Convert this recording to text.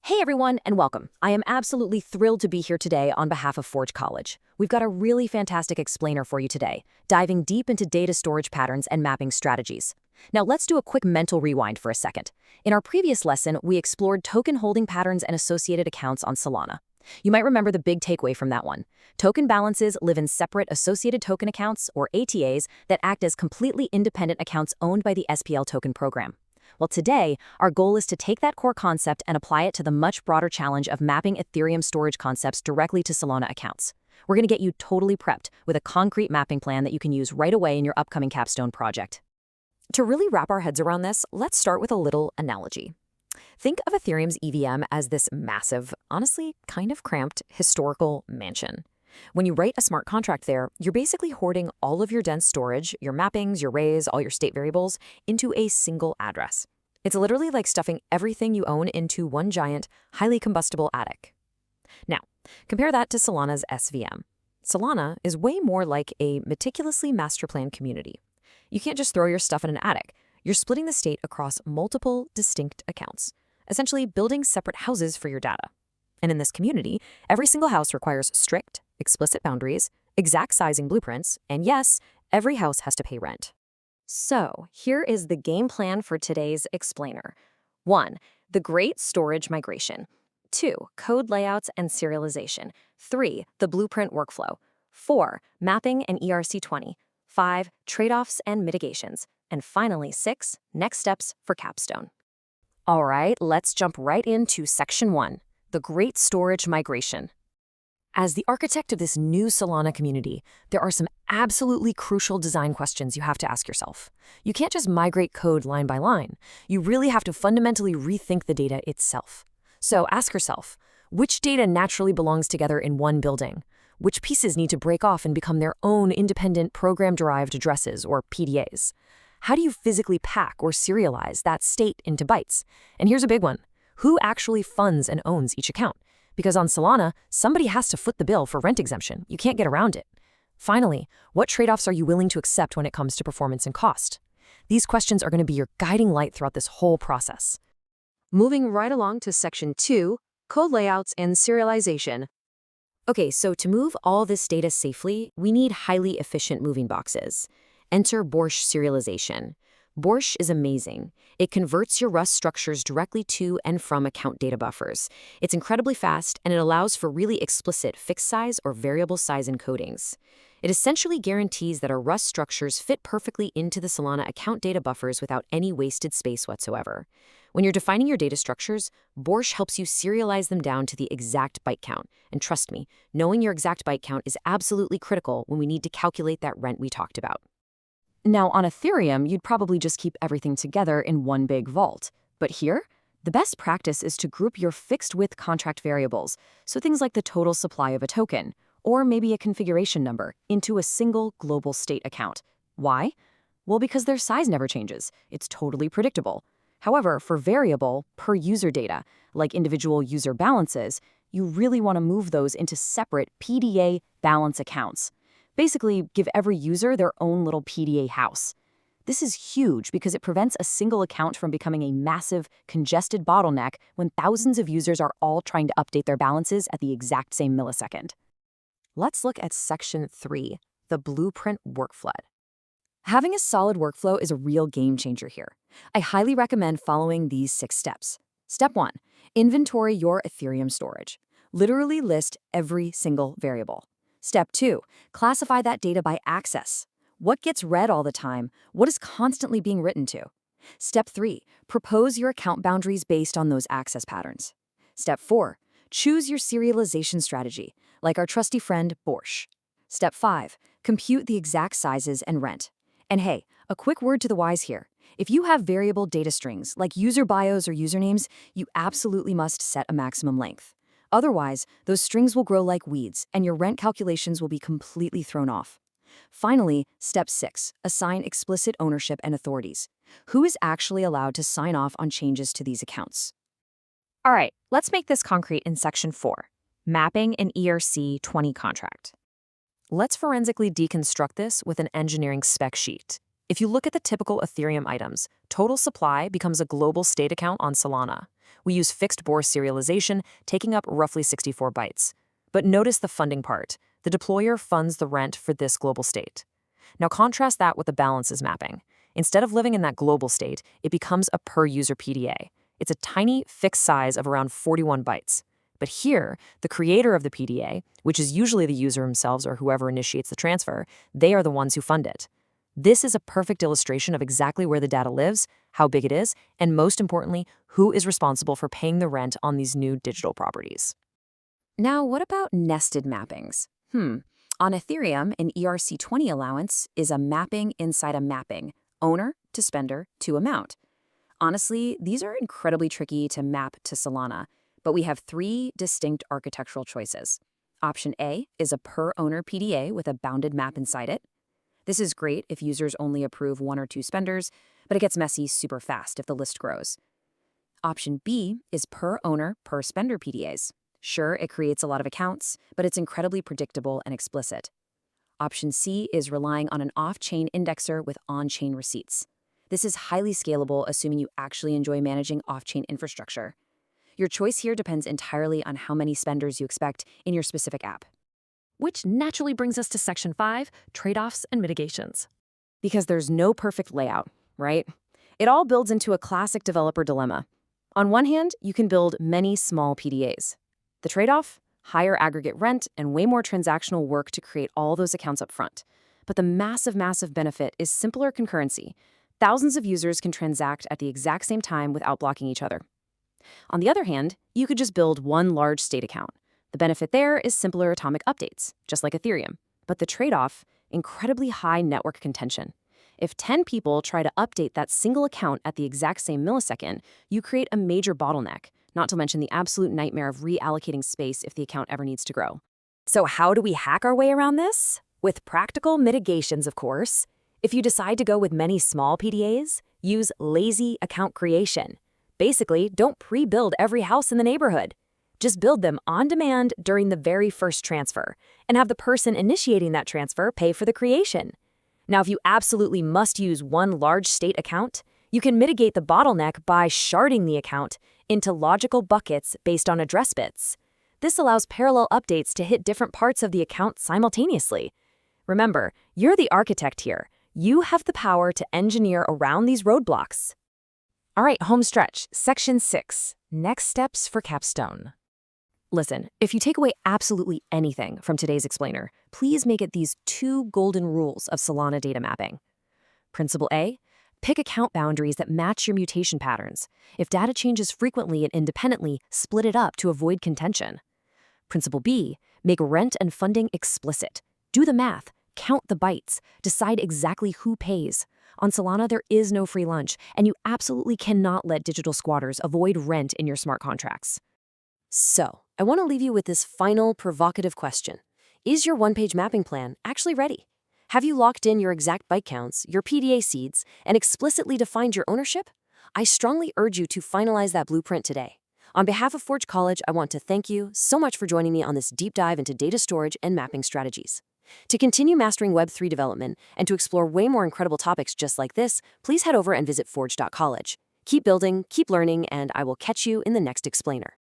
Hey everyone, and welcome. I am absolutely thrilled to be here today on behalf of Forge College. We've got a really fantastic explainer for you today, diving deep into data storage patterns and mapping strategies. Now let's do a quick mental rewind for a second. In our previous lesson, we explored token holding patterns and associated accounts on Solana. You might remember the big takeaway from that one. Token balances live in separate associated token accounts, or ATAs, that act as completely independent accounts owned by the SPL token program. Well, today, our goal is to take that core concept and apply it to the much broader challenge of mapping Ethereum storage concepts directly to Solana accounts. We're going to get you totally prepped with a concrete mapping plan that you can use right away in your upcoming capstone project. To really wrap our heads around this, let's start with a little analogy. Think of Ethereum's EVM as this massive, honestly kind of cramped, historical mansion. When you write a smart contract there, you're basically hoarding all of your dense storage, your mappings, your arrays, all your state variables, into a single address. It's literally like stuffing everything you own into one giant, highly combustible attic. Now, compare that to Solana's SVM. Solana is way more like a meticulously master-planned community. You can't just throw your stuff in an attic. You're splitting the state across multiple distinct accounts, essentially building separate houses for your data. And in this community, every single house requires strict, explicit boundaries, exact sizing blueprints, and yes, every house has to pay rent. So, here is the game plan for today's explainer. 1. The Great Storage Migration. 2. Code layouts and serialization. 3. The blueprint workflow. 4. Mapping and ERC20. 5. Tradeoffs and mitigations. And finally, 6. Next steps for capstone. All right, let's jump right into section 1. The Great Storage Migration. As the architect of this new Solana community, there are some absolutely crucial design questions you have to ask yourself. You can't just migrate code line by line. You really have to fundamentally rethink the data itself. So ask yourself, which data naturally belongs together in one building? Which pieces need to break off and become their own independent program-derived addresses, or PDAs? How do you physically pack or serialize that state into bytes? And here's a big one. Who actually funds and owns each account? Because on Solana, somebody has to foot the bill for rent exemption. You can't get around it. Finally, what trade-offs are you willing to accept when it comes to performance and cost? These questions are going to be your guiding light throughout this whole process. Moving right along to section 2, code layouts and serialization. Okay, so to move all this data safely, we need highly efficient moving boxes. Enter Borsh serialization. Borsh is amazing. It converts your Rust structures directly to and from account data buffers. It's incredibly fast, and it allows for really explicit fixed size or variable size encodings. It essentially guarantees that our Rust structures fit perfectly into the Solana account data buffers without any wasted space whatsoever. When you're defining your data structures, Borsh helps you serialize them down to the exact byte count. And trust me, knowing your exact byte count is absolutely critical when we need to calculate that rent we talked about. Now, on Ethereum, you'd probably just keep everything together in one big vault. But here, the best practice is to group your fixed-width contract variables, so things like the total supply of a token, or maybe a configuration number, into a single GlobalState account. Why? Well, because their size never changes. It's totally predictable. However, for variable, per-user data, like individual user balances, you really want to move those into separate PDA balance accounts. Basically, give every user their own little PDA house. This is huge because it prevents a single account from becoming a massive, congested bottleneck when thousands of users are all trying to update their balances at the exact same millisecond. Let's look at section 3, the blueprint workflow. Having a solid workflow is a real game changer here. I highly recommend following these 6 steps. Step 1, inventory your Ethereum storage. Literally list every single variable. Step 2, classify that data by access. What gets read all the time? What is constantly being written to? Step 3, propose your account boundaries based on those access patterns. Step 4, choose your serialization strategy, like our trusty friend Borsh. Step 5, compute the exact sizes and rent. And hey, a quick word to the wise here. If you have variable data strings, like user bios or usernames, you absolutely must set a maximum length. Otherwise, those strings will grow like weeds, and your rent calculations will be completely thrown off. Finally, step 6, assign explicit ownership and authorities. Who is actually allowed to sign off on changes to these accounts? All right, let's make this concrete in section 4, mapping an ERC20 contract. Let's forensically deconstruct this with an engineering spec sheet. If you look at the typical Ethereum items, total supply becomes a global state account on Solana. We use fixed Borsh serialization, taking up roughly 64 bytes. But notice the funding part. The deployer funds the rent for this global state. Now contrast that with the balances mapping. Instead of living in that global state, it becomes a per-user PDA. It's a tiny, fixed size of around 41 bytes. But here, the creator of the PDA, which is usually the user themselves or whoever initiates the transfer, they are the ones who fund it. This is a perfect illustration of exactly where the data lives, how big it is, and most importantly, who is responsible for paying the rent on these new digital properties. Now, what about nested mappings? On Ethereum, an ERC20 allowance is a mapping inside a mapping, owner to spender to amount. Honestly, these are incredibly tricky to map to Solana, but we have 3 distinct architectural choices. Option A is a per-owner PDA with a bounded map inside it. This is great if users only approve 1 or 2 spenders, but it gets messy super fast if the list grows. Option B is per-owner, per-spender PDAs. Sure, it creates a lot of accounts, but it's incredibly predictable and explicit. Option C is relying on an off-chain indexer with on-chain receipts. This is highly scalable, assuming you actually enjoy managing off-chain infrastructure. Your choice here depends entirely on how many spenders you expect in your specific app. Which naturally brings us to Section 5, tradeoffs and mitigations. Because there's no perfect layout, right? It all builds into a classic developer dilemma. On one hand, you can build many small PDAs. The trade-off? Higher aggregate rent and way more transactional work to create all those accounts up front. But the massive benefit is simpler concurrency. Thousands of users can transact at the exact same time without blocking each other. On the other hand, you could just build one large state account. The benefit there is simpler atomic updates, just like Ethereum. But the trade-off, incredibly high network contention. If 10 people try to update that single account at the exact same millisecond, you create a major bottleneck, not to mention the absolute nightmare of reallocating space if the account ever needs to grow. So how do we hack our way around this? With practical mitigations, of course. If you decide to go with many small PDAs, use lazy account creation. Basically, don't pre-build every house in the neighborhood. Just build them on demand during the very first transfer, and have the person initiating that transfer pay for the creation. Now, if you absolutely must use one large state account, you can mitigate the bottleneck by sharding the account into logical buckets based on address bits. This allows parallel updates to hit different parts of the account simultaneously. Remember, you're the architect here. You have the power to engineer around these roadblocks. All right, home stretch, Section 6, next steps for capstone. Listen, if you take away absolutely anything from today's explainer, please make it these 2 golden rules of Solana data mapping. Principle A, pick account boundaries that match your mutation patterns. If data changes frequently and independently, split it up to avoid contention. Principle B, make rent and funding explicit. Do the math, count the bytes, decide exactly who pays. On Solana, there is no free lunch, and you absolutely cannot let digital squatters avoid rent in your smart contracts. So, I want to leave you with this final provocative question. Is your one-page mapping plan actually ready? Have you locked in your exact byte counts, your PDA seeds, and explicitly defined your ownership? I strongly urge you to finalize that blueprint today. On behalf of Forge College, I want to thank you so much for joining me on this deep dive into data storage and mapping strategies. To continue mastering Web3 development and to explore way more incredible topics just like this, please head over and visit forge.college. Keep building, keep learning, and I will catch you in the next explainer.